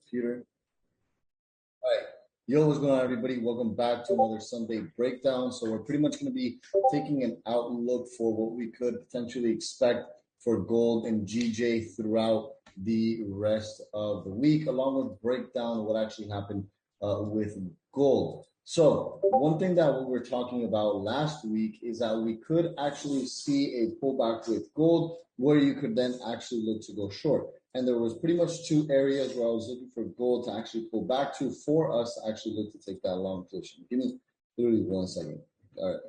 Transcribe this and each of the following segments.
computer. All right. Yo, what's going on, everybody? Welcome back to another Sunday breakdown. So we're pretty much going to be taking an outlook for what we could potentially expect for gold and GJ throughout the rest of the week, along with breakdown of what actually happened with gold. So one thing that we were talking about last week is that we could actually see a pullback with gold where you could then actually look to go short. And there was pretty much two areas where I was looking for gold to actually pull back to for us to actually look to take that long position. Give me literally 1 second. All right.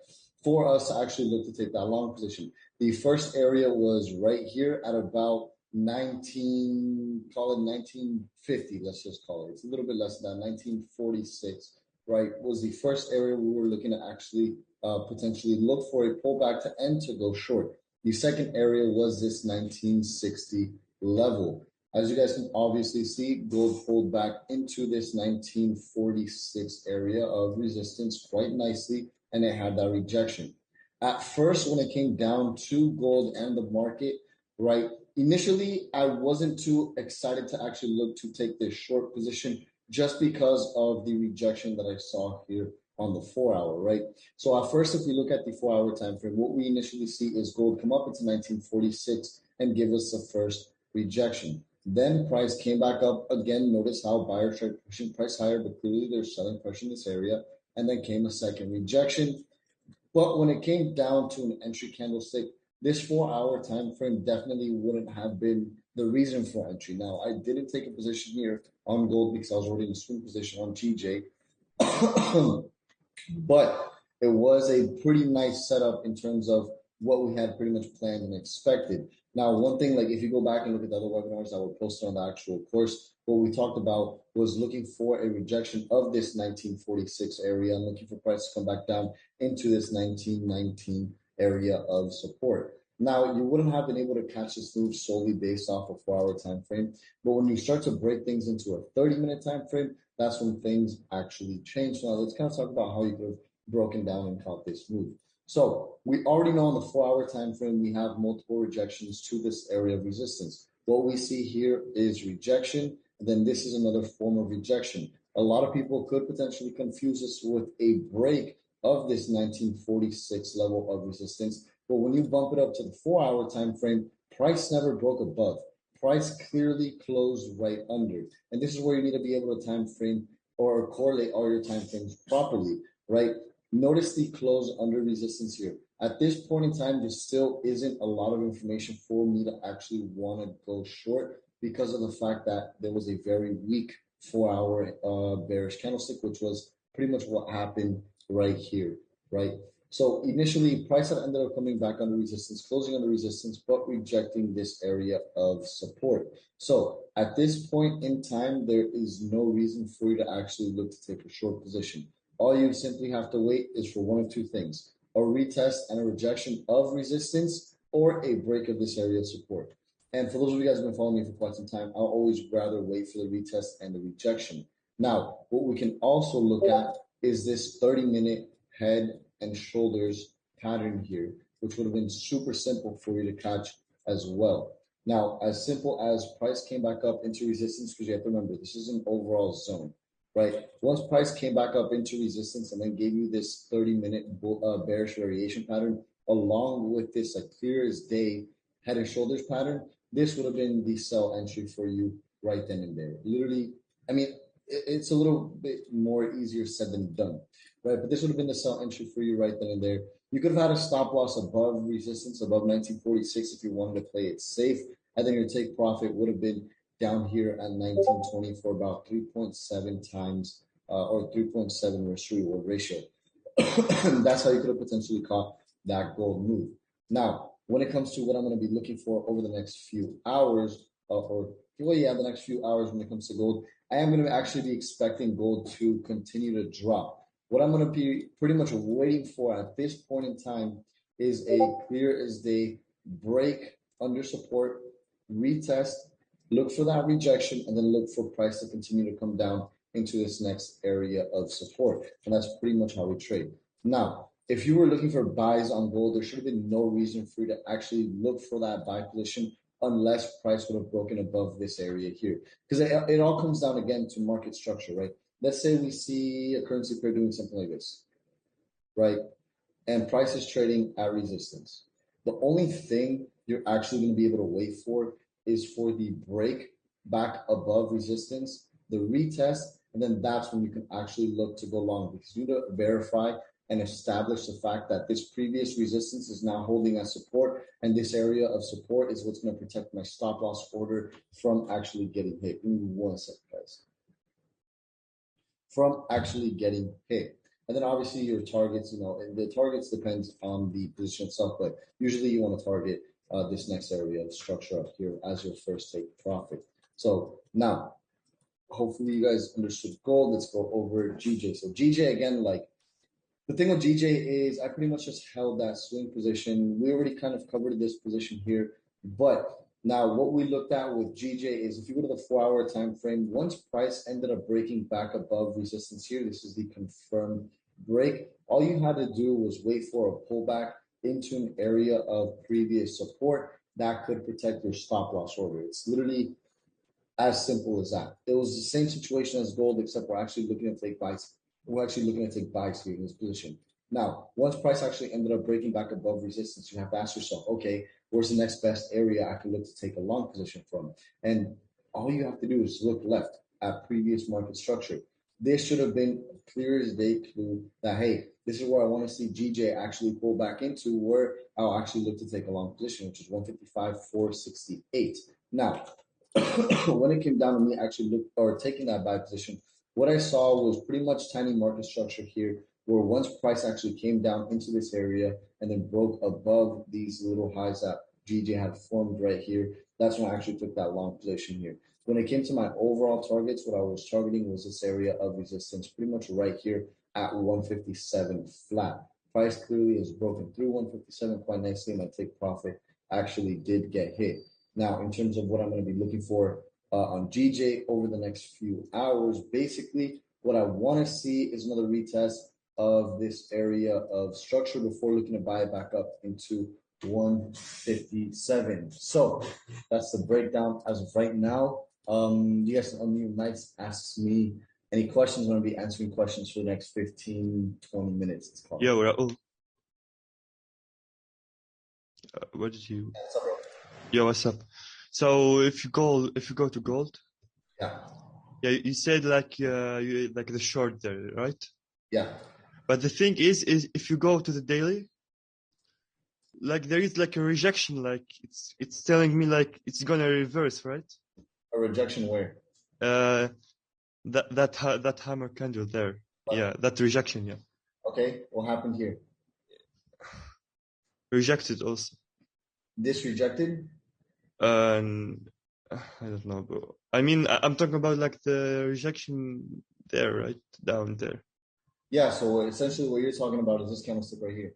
For us to actually look to take that long position. The first area was right here at about 1950, let's just call it. It's a little bit less than that, 1946, right, was the first area we were looking to actually potentially look for a pullback to end to go short. The second area was this 1960 level. As you guys can obviously see, gold pulled back into this 1946 area of resistance quite nicely, and it had that rejection. At first, when it came down to gold and the market, right, initially I wasn't too excited to actually look to take this short position just because of the rejection that I saw here on the 4-hour, right? So at first, if we look at the 4-hour time frame, what we initially see is gold come up into 1946 and give us the first rejection. Then price came back up again. Notice how buyers started pushing price higher, but clearly there's selling pressure in this area. And then came a second rejection. But when it came down to an entry candlestick, this 4-hour time frame definitely wouldn't have been the reason for entry. Now, I didn't take a position here on gold because I was already in a swing position on GJ. But it was a pretty nice setup in terms of what we had pretty much planned and expected. Now, one thing, like if you go back and look at the other webinars that were posted on the actual course, what we talked about was looking for a rejection of this 1946 area and looking for price to come back down into this 1919 area of support. Now, you wouldn't have been able to catch this move solely based off a 4-hour time frame, but when you start to break things into a 30-minute time frame, that's when things actually change. Now, let's kind of talk about how you could have broken down and caught this move. So we already know on the 4-hour time frame, we have multiple rejections to this area of resistance. What we see here is rejection. And then this is another form of rejection. A lot of people could potentially confuse this with a break of this 1946 level of resistance. But when you bump it up to the 4-hour time frame, price never broke above. Price clearly closed right under. And this is where you need to be able to time frame or correlate all your time frames properly, right? Notice the close under resistance here. At this point in time, there still isn't a lot of information for me to actually want to go short because of the fact that there was a very weak 4-hour bearish candlestick, which was pretty much what happened right here, right? So initially, price had ended up coming back under resistance, closing under resistance, but rejecting this area of support. So at this point in time, there is no reason for you to actually look to take a short position. All you simply have to wait is for one of two things: a retest and a rejection of resistance, or a break of this area of support. And for those of you guys who have been following me for quite some time, I'll always rather wait for the retest and the rejection. Now, what we can also look at is this 30-minute head and shoulders pattern here, which would have been super simple for you to catch as well. Now, as simple as price came back up into resistance, because you have to remember, this is an overall zone, right? Once price came back up into resistance and then gave you this 30-minute bearish variation pattern, along with this clear as day head and shoulders pattern, this would have been the sell entry for you right then and there. Literally, I mean, it's a little bit more easier said than done, right? But this would have been the sell entry for you right then and there. You could have had a stop loss above resistance, above 1946 if you wanted to play it safe. And then your take profit would have been down here at 1920 for about 3.7 times or 3.7 risk reward ratio. That's how you could have potentially caught that gold move. Now, when it comes to what I'm going to be looking for over the next few hours, the next few hours when it comes to gold, I am going to actually be expecting gold to continue to drop. What I'm going to be pretty much waiting for at this point in time is a clear as day break under support, retest, look for that rejection, and then look for price to continue to come down into this next area of support. And that's pretty much how we trade. Now, if you were looking for buys on gold, there should have been no reason for you to actually look for that buy position unless price would have broken above this area here. Because it all comes down again to market structure, right? Let's say we see a currency pair doing something like this, right? And price is trading at resistance. The only thing you're actually going to be able to wait for is for the break back above resistance, the retest, and then that's when you can actually look to go long, because you need to verify and establish the fact that this previous resistance is now holding as support, and this area of support is what's going to protect my stop loss order from actually getting hit. Give me 1 second, guys. From actually getting hit. And then obviously your targets, the targets depends on the position itself, but usually you want to target this next area of structure up here as your first take profit. So now, hopefully you guys understood gold. Let's go over GJ. So GJ, again, like the thing with GJ is I pretty much just held that swing position. We already kind of covered this position here, but now what we looked at with GJ is if you go to the 4-hour time frame, once price ended up breaking back above resistance here, this is the confirmed break. All you had to do was wait for a pullback into an area of previous support that could protect your stop loss order. It's literally as simple as that. It was the same situation as gold, except we're actually looking to take buys. We're actually looking to take buys here in this position. Now, once price actually ended up breaking back above resistance, you have to ask yourself, okay, where's the next best area I can look to take a long position from? And all you have to do is look left at previous market structure. This should have been clear as day clue that, hey, this is where I want to see GJ actually pull back into, where I'll actually look to take a long position, which is 155.468. Now, when it came down to me actually taking that buy position, what I saw was pretty much tiny market structure here, where once price actually came down into this area and then broke above these little highs that GJ had formed right here, that's when I actually took that long position here. When it came to my overall targets, what I was targeting was this area of resistance, pretty much right here at 157 flat. Price clearly has broken through 157 quite nicely. My take profit actually did get hit. Now, in terms of what I'm going to be looking for on GJ over the next few hours, basically what I want to see is another retest of this area of structure before looking to buy it back up into 157. So that's the breakdown as of right now. You guys can unmute mics, ask me any questions. I'm going to be answering questions for the next 15, 20 minutes. It's called. Yo, Raul. What did you? What's up, bro? Yo, what's up? So if you go to gold, Yeah. Yeah, you said like like the short there, right? Yeah. But the thing is if you go to the daily, like there is like a rejection, like it's telling me like it's gonna reverse, right? A rejection where? That hammer candle there. Yeah, that rejection, yeah. Okay, what happened here? Rejected also. This rejected? And I don't know, bro. I mean, I'm talking about like the rejection there, right? Down there. Yeah, so essentially what you're talking about is this candlestick right here.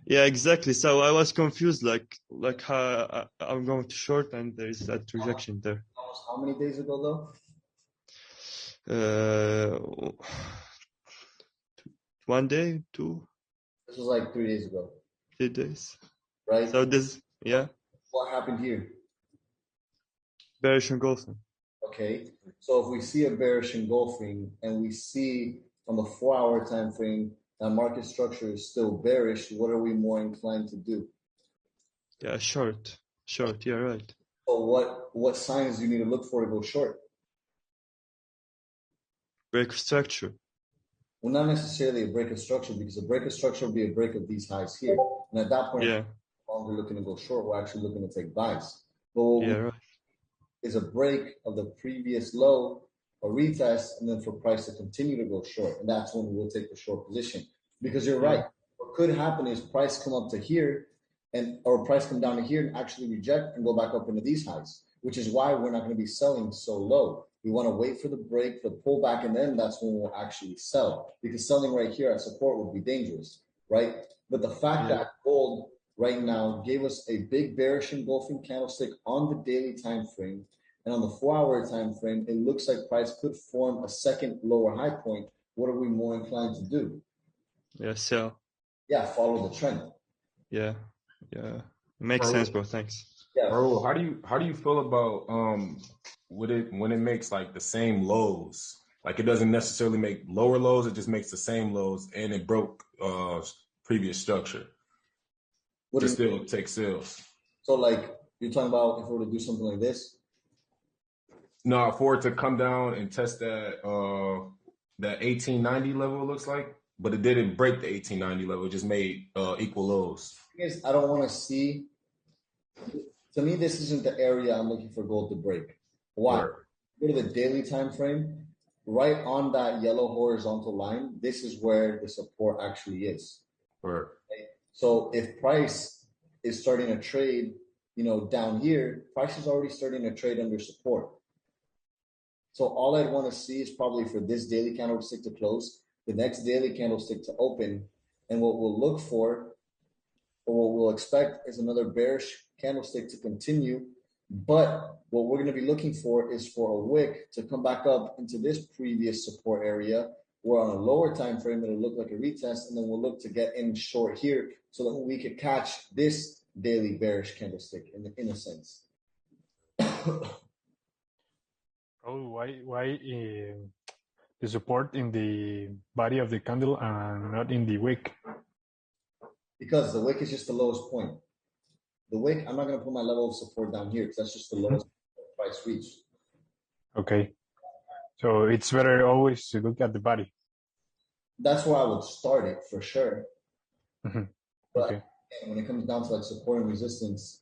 Yeah, exactly. So I was confused, like how I'm going to short and there's that rejection there. Almost how many days ago Uh, 1 day, 2, This was like 3 days ago, 3 days. right? So this, yeah, What happened here? bearish engulfing. Okay, so if we see a bearish engulfing and we see on the 4-hour time frame that market structure is still bearish, what are we more inclined to do? Yeah, short. Yeah, right. So what signs do you need to look for to go short? Break of structure. Well, not necessarily a break of structure, because a break of structure would be a break of these highs here. And at that point, Yeah, we're no longer looking to go short, we're actually looking to take buys. But what yeah, right. is a break of the previous low, a retest, and then for price to continue to go short. And that's when we'll take the short position. Because you're right. What could happen is price come up to here or price come down to here and actually reject and go back up into these highs, which is why we're not going to be selling so low. We want to wait for the break, the pullback, and then that's when we'll actually sell. Because selling right here at support would be dangerous, right? But the fact that gold right now gave us a big bearish engulfing candlestick on the daily time frame, and on the 4-hour time frame, it looks like price could form a second lower high point. What are we more inclined to do? Yeah, sell. Yeah, follow the trend. Yeah. Makes sense, bro. Thanks. Yeah. Bro, how do you feel about when it makes like the same lows? Like it doesn't necessarily make lower lows, it just makes the same lows and it broke previous structure What do to you mean? still take sales. So like you're talking about if we were to do something like this? No, for it to come down and test that 1890 level it looks like, but it didn't break the 1890 level, it just made equal lows. Is I don't want to see. To me, this isn't the area I'm looking for gold to break. Why? Where Go to the daily time frame. Right on that yellow horizontal line, this is where the support actually is. where Right? So if price is starting to trade, down here, price is already starting to trade under support. So all I'd want to see is probably for this daily candlestick to close, the next daily candlestick to open, and what we'll look for or what we'll expect is another bearish candlestick to continue. But what we're going to be looking for is for a wick to come back up into this previous support area. We're on a lower time frame, it'll look like a retest, and then we'll look to get in short here so that we could catch this daily bearish candlestick in a sense. Oh, why the support in the body of the candle and not in the wick? Because the wick is just the lowest point. The wick, I'm not going to put my level of support down here because that's just the lowest price reach. Okay. So it's better always to look at the body. That's where I would start it for sure. Mhm. But Okay. when it comes down to like support and resistance,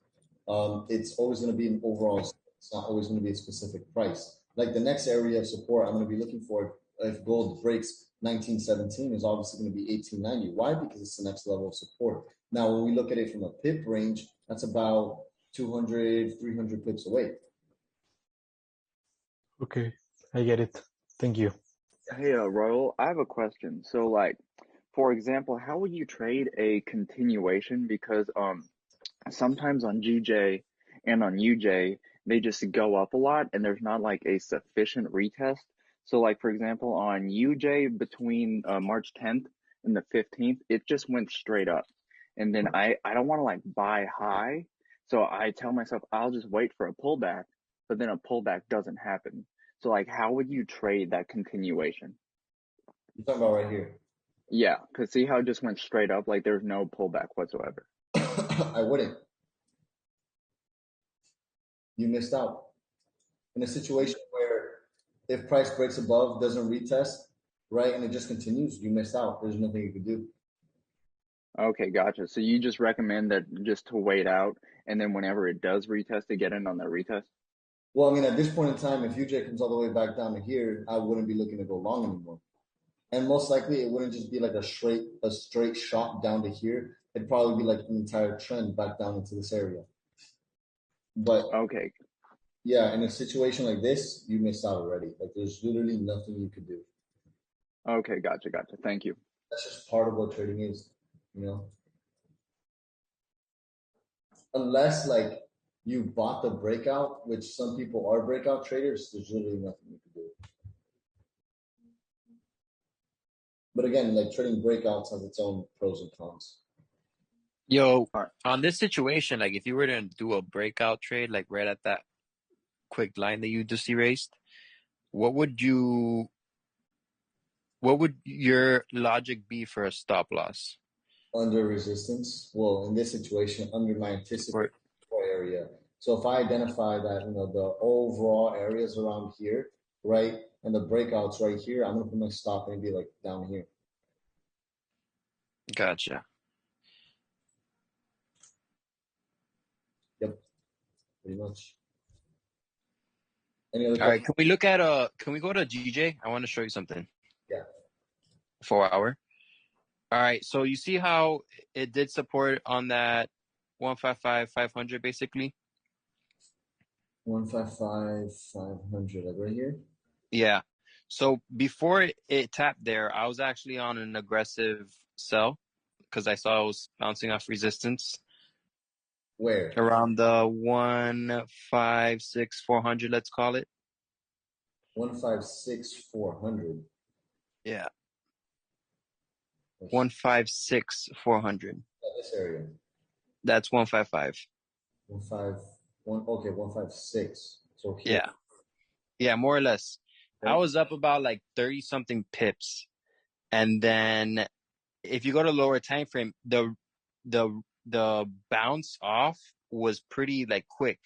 it's always going to be an overall. It's not always going to be a specific price. Like the next area of support I'm going to be looking for if gold breaks 1917 is obviously going to be 1890. Why? Because it's the next level of support. Now, when we look at it from a pip range, that's about 200, 300 pips away. Okay. I get it. Thank you. Hey, Royal, I have a question. So, like, for example, how would you trade a continuation? Because sometimes on GJ and on UJ, they just go up a lot and there's not like a sufficient retest. So, like, for example, on UJ between March 10th and the 15th, it just went straight up. And then I don't want to like buy high. So I tell myself I'll just wait for a pullback, but then a pullback doesn't happen. So, like, how would you trade that continuation? You're talking about right here. Yeah, because see how it just went straight up? Like, there's no pullback whatsoever. I wouldn't. You missed out. In a situation where if price breaks above, doesn't retest, right, and it just continues, you missed out. There's nothing you can do. Okay, gotcha. So you just recommend that just to wait out, and then whenever it does retest, to get in on that retest? Well, I mean, at this point in time, if UJ comes all the way back down to here, I wouldn't be looking to go long anymore. And most likely, it wouldn't just be like a straight shot down to here. It'd probably be like an entire trend back down into this area. But Okay, yeah, in a situation like this, you missed out already. Like, there's literally nothing you could do. okay, gotcha. Thank you. That's just part of what trading is, you know. Unless like you bought the breakout, which some people are breakout traders, there's literally nothing you can do. But again, like trading breakouts has its own pros and cons. Yo, All right. on this situation, like if you were to do a breakout trade, like right at that quick line that you just erased, what would your logic be for a stop loss? Under resistance, well, in this situation, under my anticipated area. So if I identify that, the overall areas around here, right, and the breakouts right here, I'm gonna put my stop maybe like down here. Gotcha. Yep, pretty much. Any other All right, questions? can we go to GJ? I want to show you something. Yeah. 4 hour. All right, so you see how it did support on that 155 500 basically? 155 500, like right here. Yeah. So before it tapped there, I was actually on an aggressive sell because I saw it was bouncing off resistance Where? around the 156 400, let's call it. 156 400. Yeah. Yeah, 156 400. this area. That's 155. 15. 156. So here. Yeah, more or less. Okay. I was up about like 30 something pips. And then if you go to lower time frame, the bounce off was pretty like quick.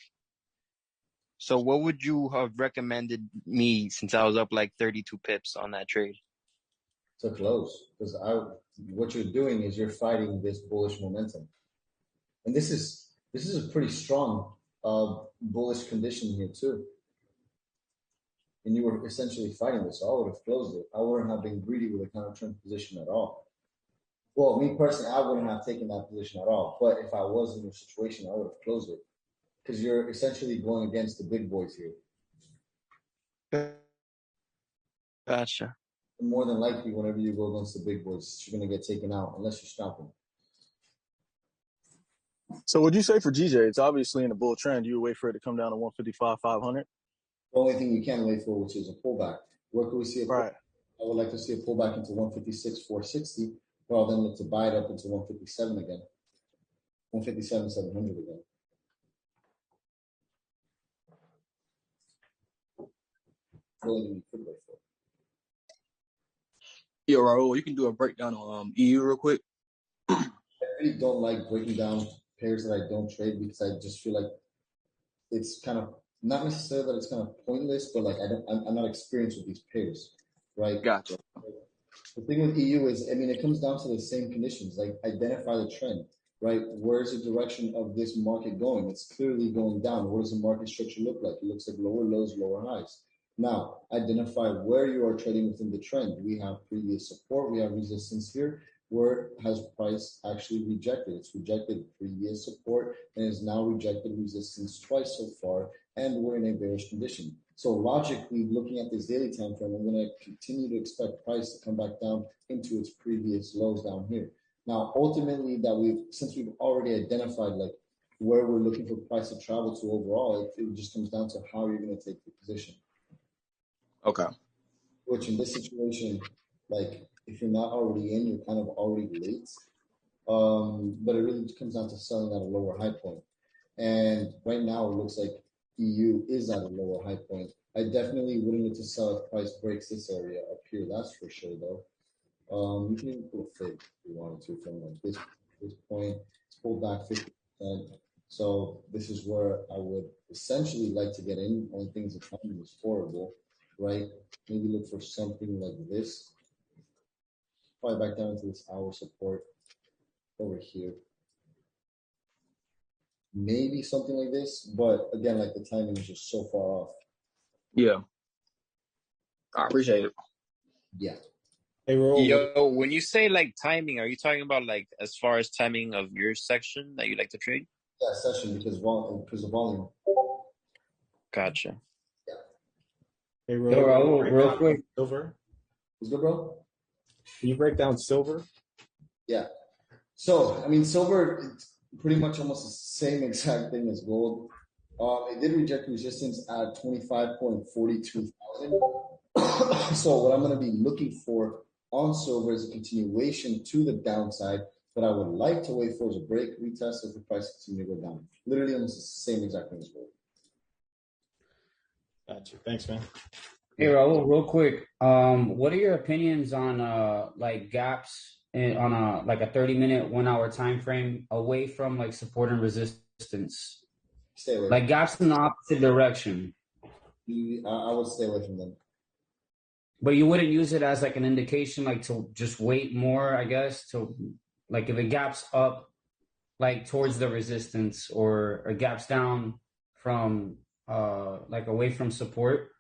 So what would you have recommended me since I was up like 32 pips on that trade? To close, because what you're doing is you're fighting this bullish momentum, and this is a pretty strong bullish condition here too. And you were essentially fighting this. So I would have closed it. I wouldn't have been greedy with a counter trend position at all. Well, me personally, I wouldn't have taken that position at all. But if I was in your situation, I would have closed it because you're essentially going against the big boys here. Gotcha. And more than likely, whenever you go against the big boys, you're going to get taken out unless you're scalping. So what'd you say for GJ? It's obviously in a bull trend. You would wait for it to come down to 155, 500? The only thing you can wait for, which is a pullback. Where can we see a pullback? Right. I would like to see a pullback into 156, 460, rather than look to buy it up into 157 again. 157, 700 again. Really need to wait for it. Yo, Raul, you can do a breakdown on EU real quick. I really don't like breaking down pairs that I don't trade because I just feel like it's kind of not necessarily that it's kind of pointless, but like I'm not experienced with these pairs, right? Gotcha. The thing with EU is, I mean, it comes down to the same conditions. Like identify the trend, right? Where's the direction of this market going? It's clearly going down. What does the market structure look like? It looks like lower lows, lower highs. Now, identify where you are trading within the trend. We have previous support. We have resistance here. Where has price actually rejected? It's rejected previous support and is now rejected resistance twice so far, and we're in a bearish condition. So logically, looking at this daily time frame, I'm going to continue to expect price to come back down into its previous lows down here. Now, ultimately, since we've already identified like where we're looking for price to travel to overall, it just comes down to how you're going to take the position. Okay. Which in this situation, like if you're not already in, you're kind of already late. But it really comes down to selling at a lower high point. And right now it looks like EU is at a lower high point. I definitely wouldn't look to sell if price breaks this area up here. That's for sure, though. You can even put a fig if you wanted to from like this point. It's pulled back 50%. So this is where I would essentially like to get in on things the timing is horrible, right? Maybe look for something like this. Probably back down into this hour support over here. Maybe something like this, but again, like the timing is just so far off. Yeah. I appreciate it. Yeah. Hey, Raul. Yo, when you say like timing, are you talking about like as far as timing of your section that you like to trade? Yeah, session because of volume. Gotcha. Yeah. Hey, Yo, Raul. Raul, real quick. Silver. What's good, bro? Can you break down silver? Yeah. So, I mean, silver, it's pretty much almost the same exact thing as gold. It did reject resistance at 25.42 thousand. So what I'm going to be looking for on silver is a continuation to the downside. But I would like to wait for is a break, retest as the price continue to go down. Literally almost the same exact thing as gold. Gotcha. Thanks, man. Hey, Raul, real quick. What are your opinions on like gaps on a 30-minute, 1 hour time frame away from like support and resistance? Stay away. Like gaps in the opposite direction. I would stay away from them. But you wouldn't use it as like an indication, like to just wait more, I guess, to like if it gaps up like towards the resistance or gaps down from like away from support,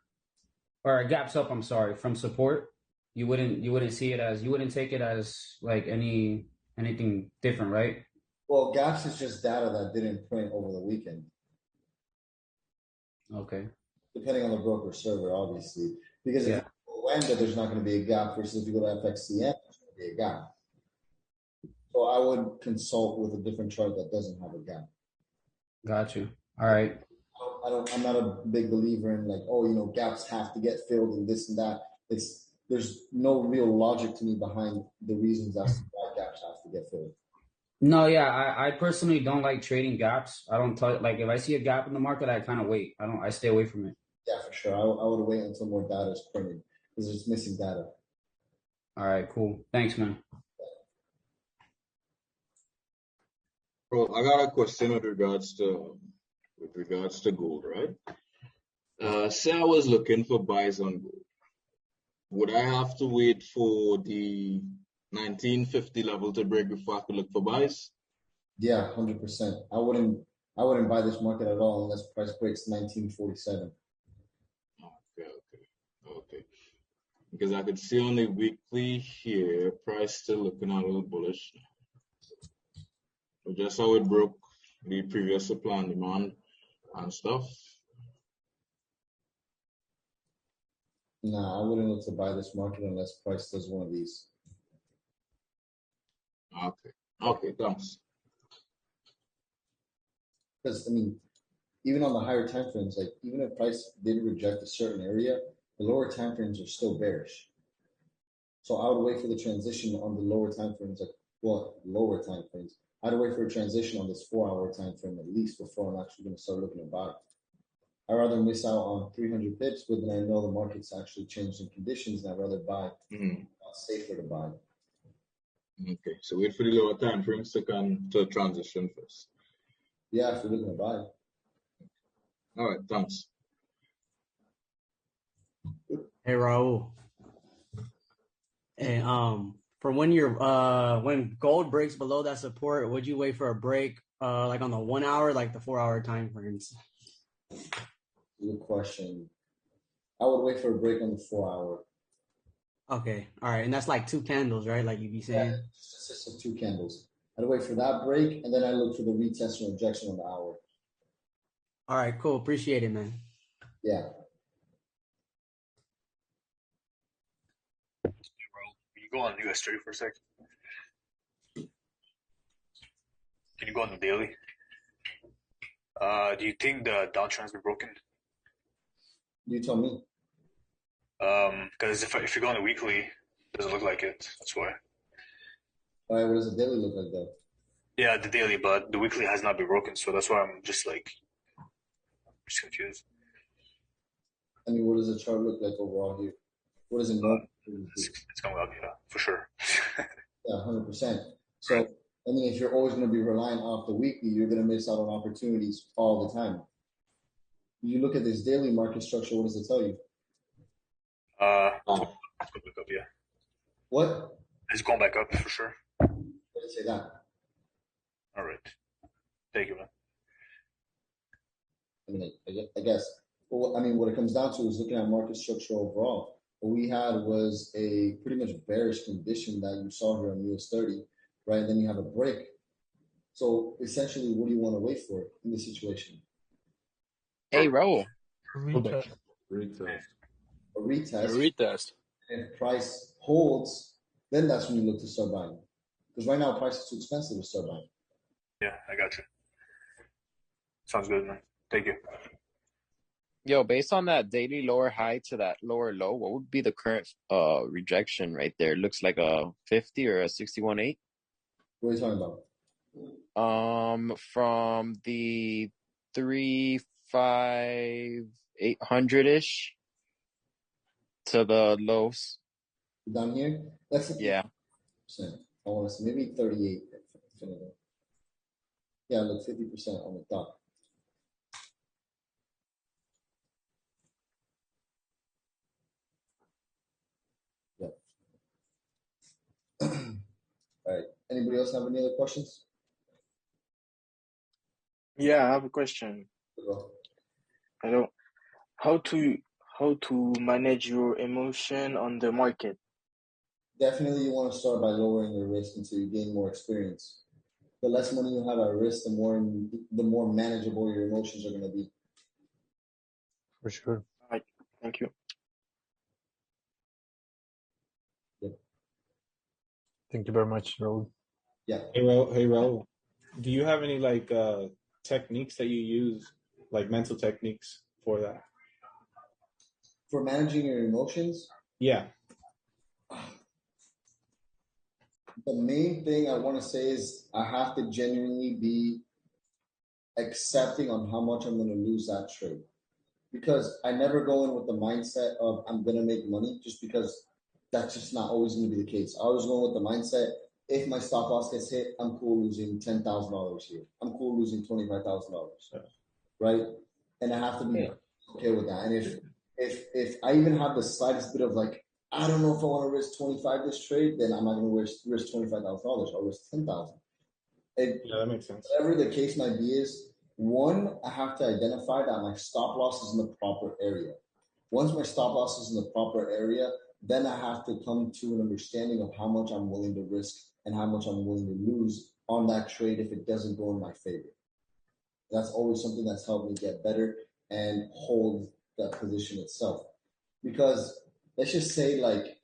or it gaps up, I'm sorry, from support, you wouldn't see it as, you wouldn't take it as like anything different, right? Well, gaps is just data that didn't print over the weekend. Okay. Depending on the broker server, obviously. Because if you go to Wanda, there's not going to be a gap versus if you go to FXCM, there's going to be a gap. So I would consult with a different chart that doesn't have a gap. Got you. All right. I'm not a big believer in like, oh, you know, gaps have to get filled and this and that. There's no real logic to me behind the reasons as to why gaps have to get filled. No, yeah, I personally don't like trading gaps. I don't tell like if I see a gap in the market, I kind of wait. I stay away from it. Yeah, for sure. I would wait until more data is printed because it's missing data. All right, cool. Thanks, man. Bro, I got a question with regards to gold, right? Say I was looking for buys on gold. Would I have to wait for the 1950 level to break before I could look for buys? Yeah, 100%. I wouldn't buy this market at all unless price breaks 1947. Okay. Because I could see on the weekly here, price still looking a little bullish. So just how it broke the previous supply and demand and stuff. Nah, I wouldn't look to buy this market unless price does one of these. Okay, thanks. Because even on the higher time frames, like even if price did reject a certain area, the lower time frames are still bearish. So I would wait for the transition on the lower time frames, lower time frames. I'd wait for a transition on this 4-hour time frame at least before I'm actually going to start looking to buy. I'd rather miss out on 300 pips, but then I know the market's actually changed in conditions, and I'd rather buy. Safer to buy. Okay, so wait for the lower time frames to transition first. Yeah, if you're looking to buy. All right, thanks. Hey, Raul. Hey, for when gold breaks below that support, would you wait for a break, like on the 1 hour, like the 4-hour time frames? Good question. I would wait for a break on the 4-hour. Okay, all right, and that's like 2 candles, right? Like you be saying. Yeah, just consists of 2 candles. I'd wait for that break, and then I look for the retest and rejection on the hour. All right, cool. Appreciate it, man. Yeah. Can you go on US 30 for a sec? Can you go on the daily? Do you think the downtrend has been broken? You tell me. Because if you go on the weekly, it doesn't look like it. That's why. All right, what does the daily look like though? Yeah, the daily, but the weekly has not been broken, so that's why I'm just confused. What does the chart look like overall here? What does it know? It's coming up, yeah, for sure. Yeah, 100%. So, if you're always going to be relying off the weekly, you're going to miss out on opportunities all the time. You look at this daily market structure, what does it tell you? It's going back up, yeah. What? It's going back up, for sure. What did it say that? All right. Thank you, man. I guess. Well, what it comes down to is looking at market structure overall. What we had was a pretty much bearish condition that you saw here on US 30, right? And then you have a break. So essentially, what do you want to wait for in this situation? Hey, Raul. Retest. A retest. A retest. And if price holds, then that's when you look to start buying. Because right now, price is too expensive to start buying. Yeah, I got you. Sounds good, man. Thank you. Yo, based on that daily lower high to that lower low, what would be the current rejection right there? It looks like a 50 or a 61.8. What are you talking about? From the 3,500-800-ish to the lows. Down here? That's yeah. I want to say maybe 38. Yeah, look, 50% on the top. Yeah. All right. Anybody else have any other questions? Yeah, I have a question. Hello. How to manage your emotion on the market? Definitely, you want to start by lowering your risk until you gain more experience. The less money you have at risk, the more manageable your emotions are going to be. For sure. All right. Thank you. Yep. Thank you very much, Raul. Yeah. Hey, Raul. Do you have any techniques that you use, like mental techniques for that? For managing your emotions? Yeah. The main thing I want to say is I have to genuinely be accepting on how much I'm going to lose that trade. Because I never go in with the mindset of I'm going to make money, just because that's just not always going to be the case. I always go with the mindset, if my stop loss gets hit, I'm cool losing $10,000 here. I'm cool losing $25,000, right? And I have to be okay with that. And if I even have the slightest bit of like, I don't know if I want to risk 25 this trade, then I'm not going to risk $25,000. I'll risk 10,000. Yeah, that makes sense. Whatever the case might be is, one, I have to identify that my stop loss is in the proper area. Once my stop loss is in the proper area, then I have to come to an understanding of how much I'm willing to risk and how much I'm willing to lose on that trade if it doesn't go in my favor. That's always something that's helped me get better and hold that position itself. Because let's just say, like,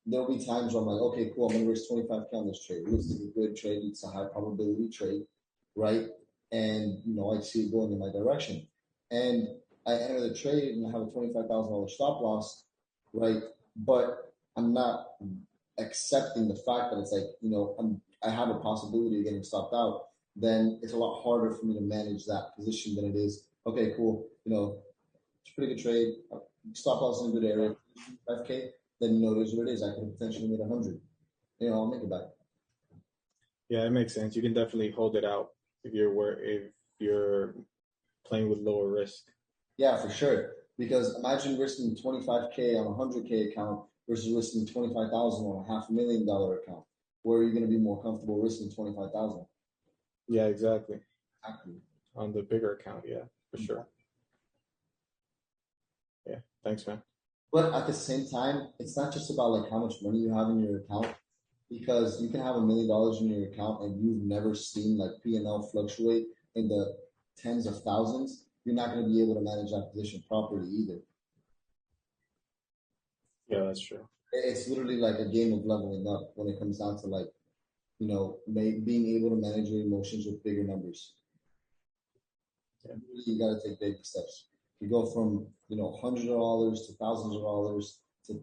there'll be times where I'm like, okay, cool, I'm going to risk 25K on this trade. It looks like a good trade. It's a high probability trade, right? And, I see it going in my direction. And I enter the trade and I have a $25,000 stop loss, right? But I'm not accepting the fact that it's like, I have a possibility of getting stopped out. Then it's a lot harder for me to manage that position than it is, okay, cool, it's a pretty good trade. Stop loss in a good area, 5K. Then it is what it is. I could potentially make 100. I'll make it back. Yeah, it makes sense. You can definitely hold it out if you're playing with lower risk. Yeah, for sure. Because imagine risking 25K on a 100K account versus risking 25,000 on a $500,000 account. Where are you going to be more comfortable risking 25,000? Yeah, exactly. On the bigger account, yeah, for sure. Yeah, thanks, man. But at the same time, it's not just about like how much money you have in your account, because you can have $1 million in your account and you've never seen like P&L fluctuate in the tens of thousands. You're not going to be able to manage that position properly either. Yeah, that's true. It's literally like a game of leveling up when it comes down to like, being able to manage your emotions with bigger numbers. Yeah. You got to take baby steps. You go from, $100 to thousands of dollars to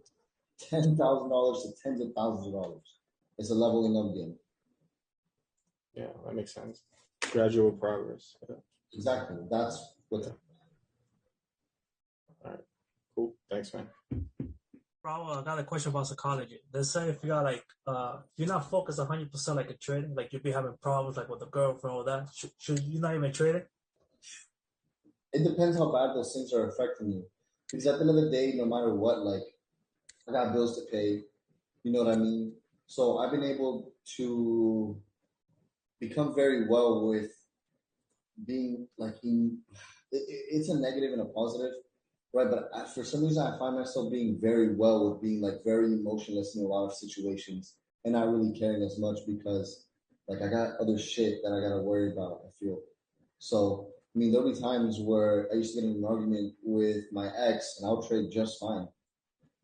$10,000 to tens of thousands of dollars. It's a leveling up game. Yeah, that makes sense. Gradual progress. Yeah. Exactly. That's what. All right. Cool. Thanks, man. Raul, I got a question about psychology. Let's say if you got like, you're not focused 100% like a trading, like you'll be having problems like with the girlfriend or that. Should you not even trade it? It depends how bad those things are affecting you. Because at the end of the day, no matter what, like, I got bills to pay. You know what I mean? So I've been able to become very well with being like it's a negative and a positive, right? But for some reason, I find myself being very well with being like very emotionless in a lot of situations and not really caring as much because like I got other shit that I got to worry about, I feel. So, there'll be times where I used to get in an argument with my ex and I'll trade just fine.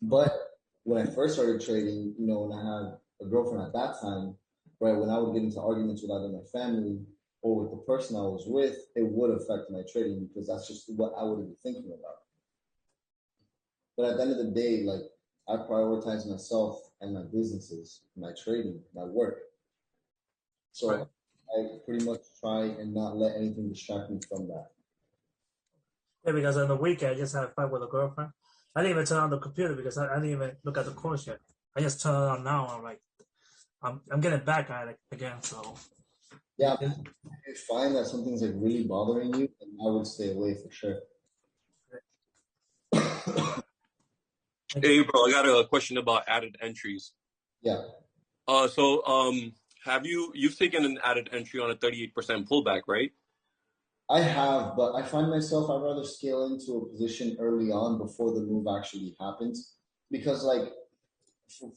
But when I first started trading, when I had a girlfriend at that time, right, when I would get into arguments with either my family or with the person I was with, it would affect my trading because that's just what I would be thinking about. But at the end of the day, like, I prioritize myself and my businesses, my trading, my work. So right. I pretty much try and not let anything distract me from that. Yeah, because on the weekend, I just had a fight with a girlfriend. I didn't even turn on the computer because I didn't even look at the course yet. I just turned it on now. I'm like, I'm getting back at it again. So yeah, if you find that something's like really bothering you, then I would stay away for sure. Hey, bro, I got a question about added entries. Yeah. Have you've taken an added entry on a 38% pullback, right? I have, but I find myself, I'd rather scale into a position early on before the move actually happens. Because like,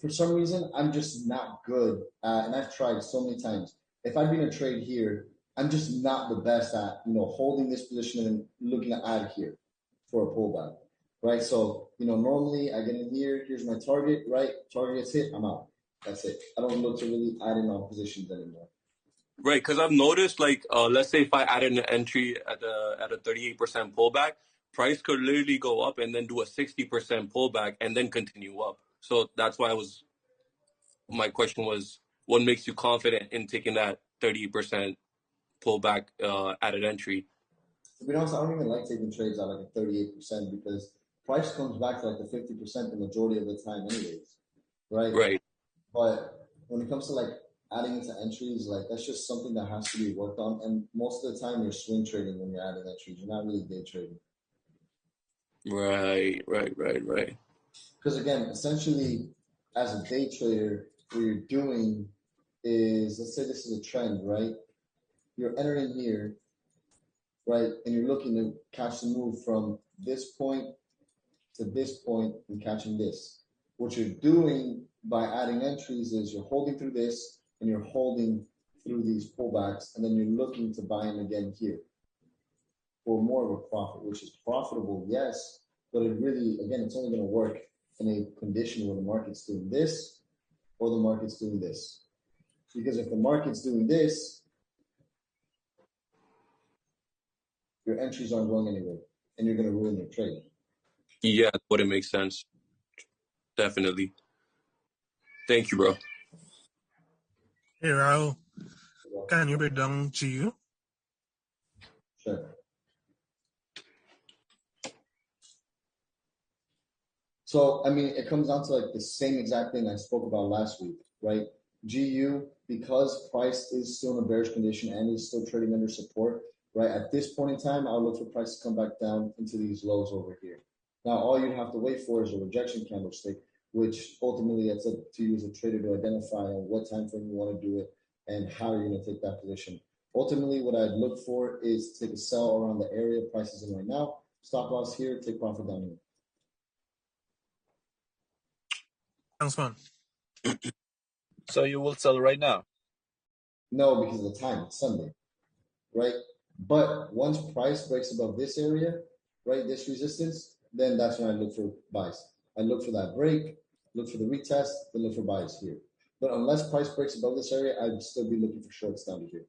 for some reason, I'm just not good at, and I've tried so many times. If I'd been a trade here, I'm just not the best at, holding this position and looking to add here for a pullback, right? So, normally I get in here, here's my target, right? Target gets hit, I'm out. That's it. I don't look to really add in on positions anymore. Right, because I've noticed, like, let's say if I added an entry at a 38% pullback, price could literally go up and then do a 60% pullback and then continue up. So that's why my question was, what makes you confident in taking that 30% pullback at an entry? To be honest, I don't even like taking trades at like a 38% because price comes back to like the 50% the majority of the time anyways, right? Right. But when it comes to like adding into entries, like that's just something that has to be worked on. And most of the time you're swing trading when you're adding entries. You're not really day trading. Right. Because again, essentially, as a day trader, what you're doing is, let's say this is a trend, right? You're entering here, right? And you're looking to catch the move from this point to this point and catching this. What you're doing by adding entries is you're holding through this and you're holding through these pullbacks, and then you're looking to buy in again here for more of a profit, which is profitable, yes, but it really, again, it's only going to work in a condition where the market's doing this or the market's doing this. Because if the market's doing this, your entries aren't going anywhere and you're going to ruin your trade. Yeah, but it makes sense. Definitely. Thank you, bro. Hey, Raul, can you break down GU? Sure. So, I mean, it comes down to like the same exact thing I spoke about last week, right? GU, because price is still in a bearish condition and is still trading under support, right? At this point in time, I'll look for price to come back down into these lows over here. Now, all you'd have to wait for is a rejection candlestick, which ultimately it's up to you as a trader to identify on what time frame you want to do it and how you're going to take that position. Ultimately, what I'd look for is take a sell around the area price is in right now, stop loss here, take profit down here. Sounds fun. So you will sell right now? No, because of the time, it's Sunday, right? But once price breaks above this area, right, this resistance, then that's when I look for buys. I look for that break, look for the retest, then look for buys here. But unless price breaks above this area, I'd still be looking for shorts down to here.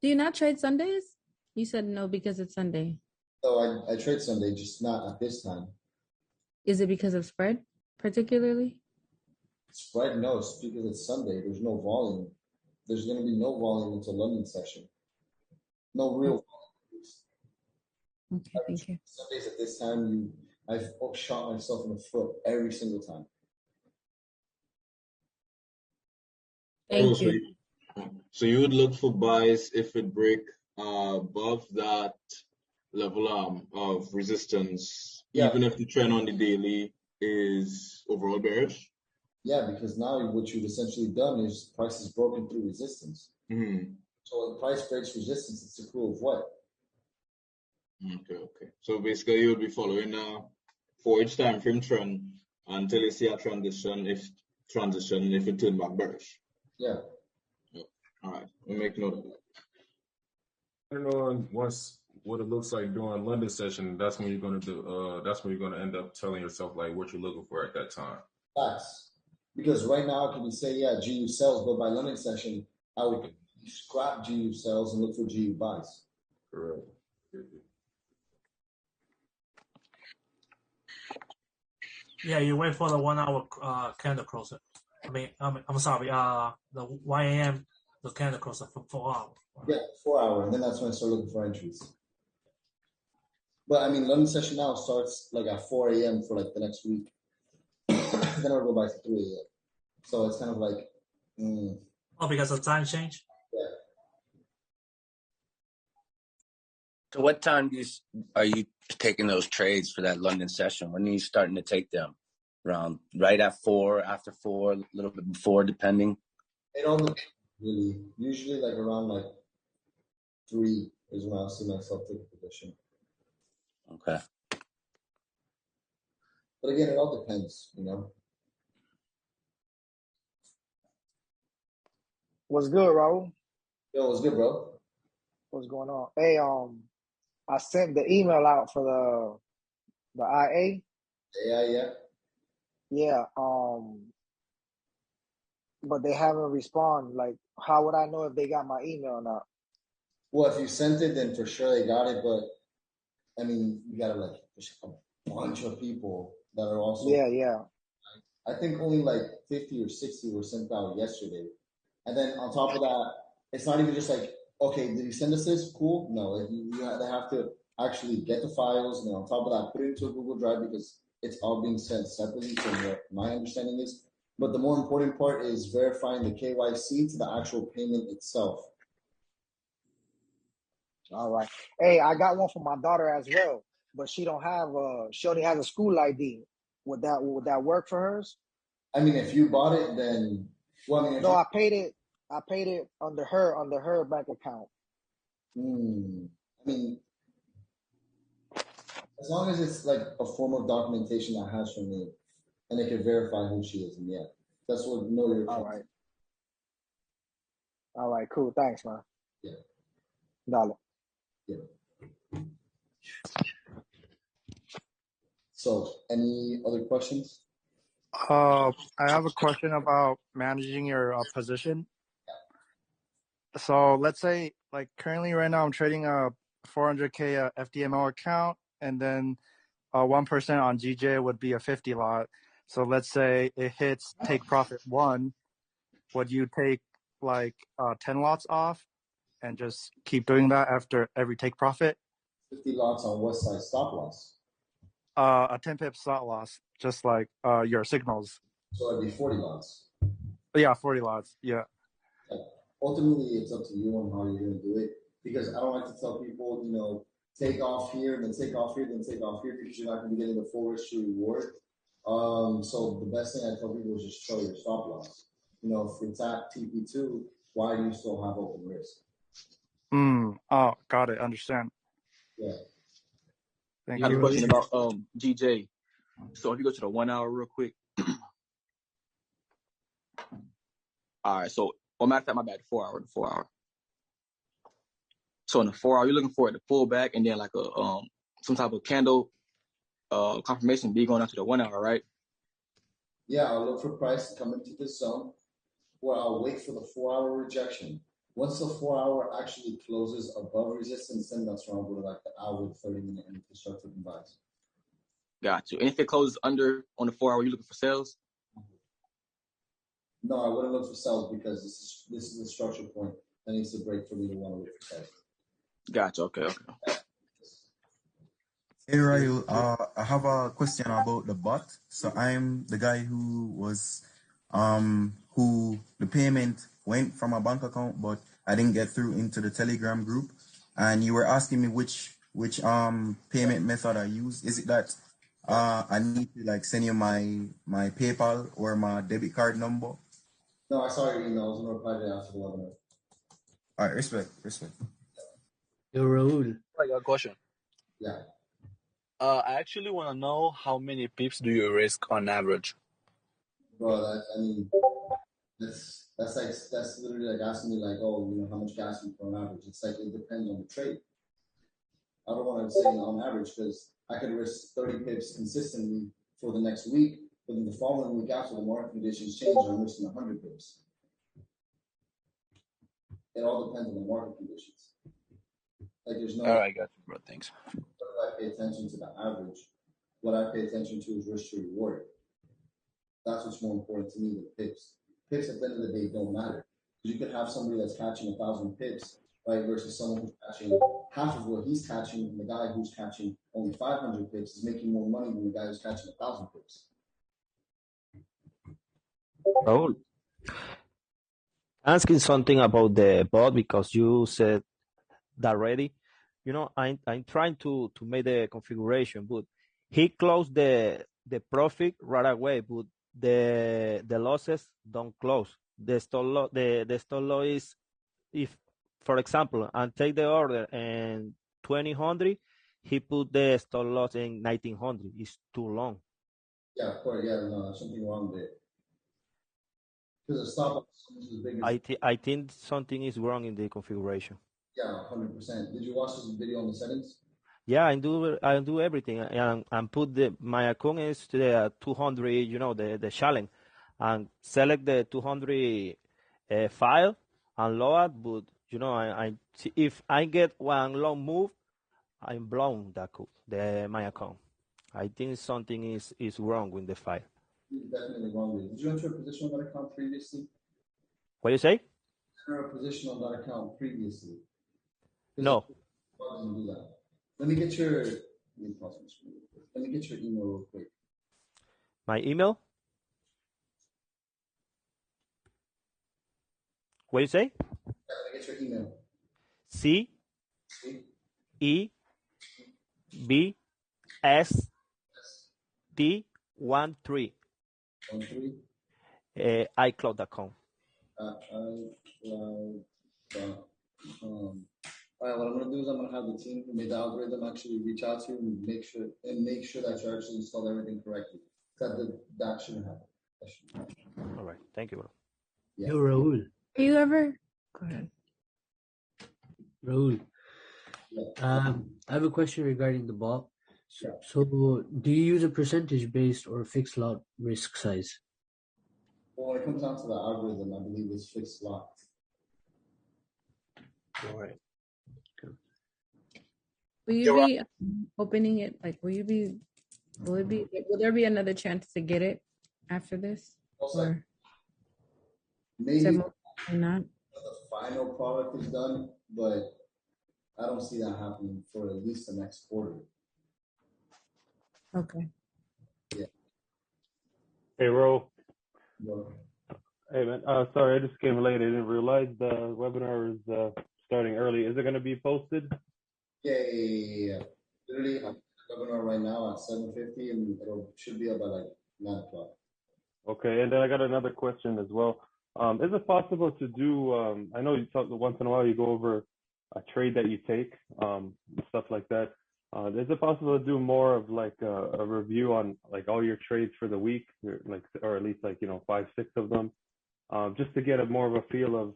Do you not trade Sundays? You said no because it's Sunday. So I trade Sunday, just not at this time. Is it because of spread, particularly? Spread, no, it's because it's Sunday. There's no volume. There's going to be no volume until London session. No real volume. Okay, thank you. Sundays at this time, I've shot myself in the foot every single time. Thank you. So you would look for buys if it break above that level of resistance, even if the trend on the daily is overall bearish? Yeah, because now what you've essentially done is price is broken through resistance. Mm-hmm. So when price breaks resistance, it's a clue of what? Okay. So basically, you would be following for each time frame trend until you see a transition. If it turn back bearish. Yeah. All right. We'll make note of that. I don't know. Once what it looks like during London session, that's when you're gonna do. That's when you're gonna end up telling yourself like what you're looking for at that time. Facts. Because right now, can we say, yeah, GU sells, but by London session, I would scrap GU sells and look for GU buys. Correct. Yeah, you wait for the 1 hour candle closer. I'm sorry, the 1 a.m. the candle closer for 4 hours. Yeah, 4 hour, and then that's when I start looking for entries. But I mean, London session now starts like at 4 a.m. for like the next week. Then I'll go back to 3 a.m. So it's kind of like. Oh, because of time change? Yeah. So what time are you taking those trades for that London session? When are you starting to take them? Around right at 4, after 4, a little bit before, depending? It all depends, really. Usually like around like 3 is when I'll see myself take a position. Okay. But again, it all depends, you know. What's good, Raul? Yo, what's good, bro? What's going on? Hey, I sent the email out for the IA. Yeah. Yeah, but they haven't responded. Like, how would I know if they got my email or not? Well, if you sent it, then for sure they got it. But I mean, you gotta like there's a bunch of people that are also. Yeah. I think only like 50 or 60 were sent out yesterday. And then on top of that, it's not even just like, okay, did he send us this? Cool. No, they have to actually get the files, and then on top of that, put it into a Google Drive because it's all being sent separately. So what my understanding is. But the more important part is verifying the KYC to the actual payment itself. All right. Hey, I got one for my daughter as well, but she only has a school ID. Would that work for hers? I mean, if you bought it, then well, I mean, No, I paid it under her bank account. I mean, as long as it's like a form of documentation that has her name, and they can verify who she is, and yeah, that's what know your account. All right, cool. Thanks, man. Yeah. Dollar. Yeah. So, any other questions? I have a question about managing your position. So let's say, like currently right now, I'm trading a 400K FDMO account, and then 1% on GJ would be a 50 lot. So let's say it hits take profit 1. Would you take like 10 lots off and just keep doing that after every take profit? 50 lots on what size stop loss? A 10 pip stop loss, just like your signals. So it'd be 40 lots. Yeah, 40 lots. Yeah. Ultimately, it's up to you on how you're going to do it. Because I don't like to tell people, take off here, and then take off here, then take off here, because you're not going to be getting the full risk to reward. So the best thing I tell people is just show your stop loss. If it's at TP2, why do you still have open risk? Oh, got it. Understand. Yeah. I have a question about GJ. So if you go to the 1 hour real quick. All right. So, matter of fact, my bad. The 4 hour. So in the 4 hour, you're looking for it to pull back and then like a some type of candle confirmation be going out to the 1 hour, right? Yeah, I'll look for price to come into this zone, or I'll wait for the 4 hour rejection. Once the 4 hour actually closes above resistance, then that's when I'll go to like the hour, 30-minute, and start taking buys. Got you. And if it closes under on the 4 hour, you looking for sales? No, I wouldn't look for sales because this is a structure point that needs to break for me to want to look for sales. Gotcha. Okay. Hey, Rahul, I have a question about the bot. So I'm the guy who was, who the payment went from a bank account, but I didn't get through into the Telegram group. And you were asking me which payment method I use. Is it that I need to like send you my PayPal or my debit card number? No, I saw your email. I was going to reply to that after the webinar. All right, respect. Yo, Rahul. I got a question. Yeah. I actually want to know how many pips do you risk on average? Bro, that's literally like asking me like, how much gas you put on average. It's like it depends on the trade. I don't want to say on average because I could risk 30 pips consistently for the next week, but then the following week after the market conditions change, I'm risking 100 pips. It all depends on the market conditions. Like there's no. All right, got you, bro. Thanks. If I pay attention to the average, what I pay attention to is risk to reward. That's what's more important to me than pips. Pips at the end of the day don't matter. Because you could have somebody that's catching 1,000 pips, right, versus someone who's catching half of what he's catching, and the guy who's catching only 500 pips is making more money than the guy who's catching 1,000 pips. Raul, asking something about the bot because you said that already. I'm trying to make the configuration, but he closed the profit right away, but the losses don't close. The stop loss is, if for example, and take the order and 2000, he put the stop loss in 1900. It's too long. Yeah, of course. Yeah, no, there's something wrong there. Because the stop loss is as big as. I think something is wrong in the configuration. Yeah, 100%. Did you watch this video on the settings? Yeah, I do everything and put my account is to the 200, the challenge, and select the 200 file and load. But I if I get one long move, I'm blown my account. I think something is wrong with the file. You're definitely wrong there. Did you enter a position on that account previously? What do you say? Enter a position on that account previously. No. Doesn't do that. Let me get your email real quick. My email? What do you say? Let me get your email. C E B S T 13 iCloud.com. iCloud.com. All right, what I'm gonna do is I'm gonna have the team who made the algorithm actually reach out to you and make sure that you actually installed everything correctly. That shouldn't happen. All right, thank you, bro. Yeah. Yo, Raul. Are you ever? Go ahead. Raul. I have a question regarding the bot. So do you use a percentage based or fixed lot risk size? Well, when it comes down to the algorithm, I believe it's fixed lot. All right. Will you be opening it? Like, will there be another chance to get it after this? Or Maybe not. the final product is done, but I don't see that happening for at least the next quarter. Okay. Yeah. Hey, Ro. Yeah. Hey, man. Sorry, I just came late. I didn't realize the webinar is starting early. Is it going to be posted? Yeah. Literally, I'm webinar right now at 7:50, and it should be up by like 9 o'clock. Okay, and then I got another question as well. Is it possible to do, I know you talk once in a while, you go over a trade that you take, stuff like that. Is it possible to do more of like a review on like all your trades for the week, or at least like, 5, 6 of them, just to get more of a feel of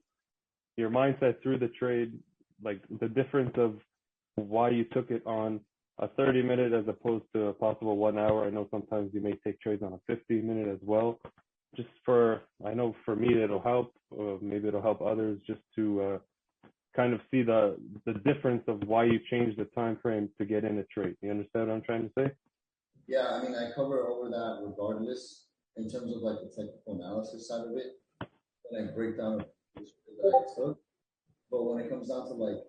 your mindset through the trade, like the difference of why you took it on a 30-minute as opposed to a possible 1 hour. I know sometimes you may take trades on a 15-minute as well. Just I know for me it'll help, maybe it'll help others just to kind of see the difference of why you changed the time frame to get in a trade. You understand what I'm trying to say? Yeah, I mean, I cover over that regardless in terms of like the technical analysis side of it, and I break down the trade that I took. But when it comes down to like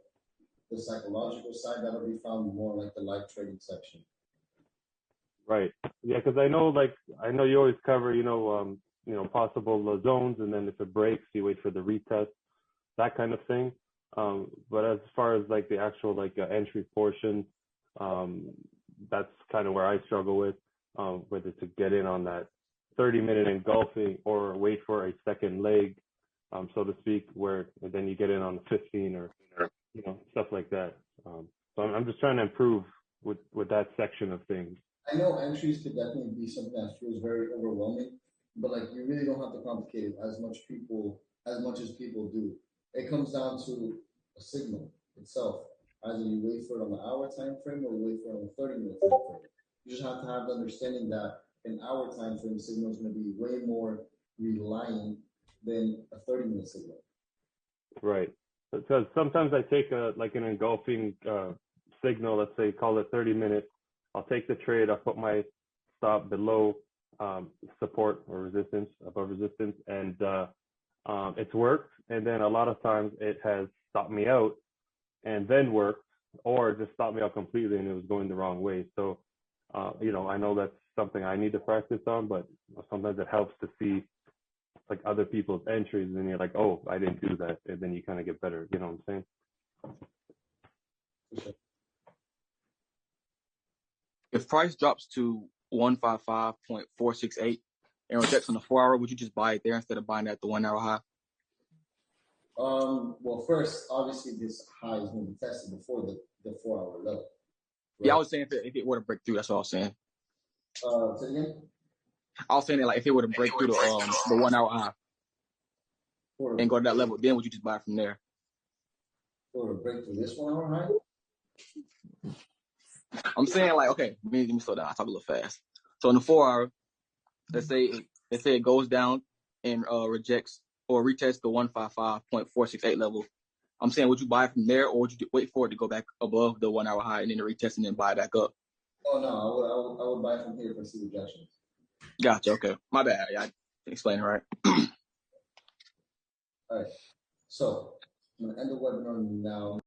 the psychological side, that'll be found more like the live trading section. Right. Yeah, because I know you always cover, possible zones, and then if it breaks, you wait for the retest, that kind of thing. But as far as like the actual like entry portion, that's kind of where I struggle with, whether to get in on that 30-minute engulfing or wait for a second leg, so to speak, where then you get in on the 15 or stuff like that. So I'm just trying to improve with that section of things. I know entries could definitely be something that feels very overwhelming, but like you really don't have to complicate it as much as people do. It comes down to a signal itself. Either you wait for it on the hour time frame or wait for it on the 30-minute time frame. You just have to have the understanding that an hour time frame signal is going to be way more reliant than a 30-minute signal. Right. Because sometimes I take an engulfing signal, let's say call it 30-minute. I'll take the trade, I'll put my stop below support or resistance, above resistance, and it's worked. And then a lot of times it has stopped me out and then worked, or just stopped me out completely and it was going the wrong way. So, I know that's something I need to practice on, but sometimes it helps to see like other people's entries and you're like, oh, I didn't do that. And then you kind of get better. You know what I'm saying? If price drops to 155.468 and rejects on the 4 hour, would you just buy it there instead of buying at the 1 hour high? Well, first, obviously, this high is going to be tested before the 4 hour low. Right? Yeah, I was saying if it were to break through, that's what I was saying. Say again? I was saying that like if it were to break through the 1 hour high and go to that level, then would you just buy it from there? Or to break through this 1 hour high? I'm saying like, okay, let me slow down. I talk a little fast. So in the 4 hour, let's say it goes down and rejects or retests the 155.468 level. I'm saying, would you buy it from there, or would you wait for it to go back above the 1 hour high and then retest and then buy it back up? Oh no, I would buy from here for see rejections. Gotcha. Okay. My bad. Yeah, I didn't explain it right. All right. So I'm gonna end the webinar now.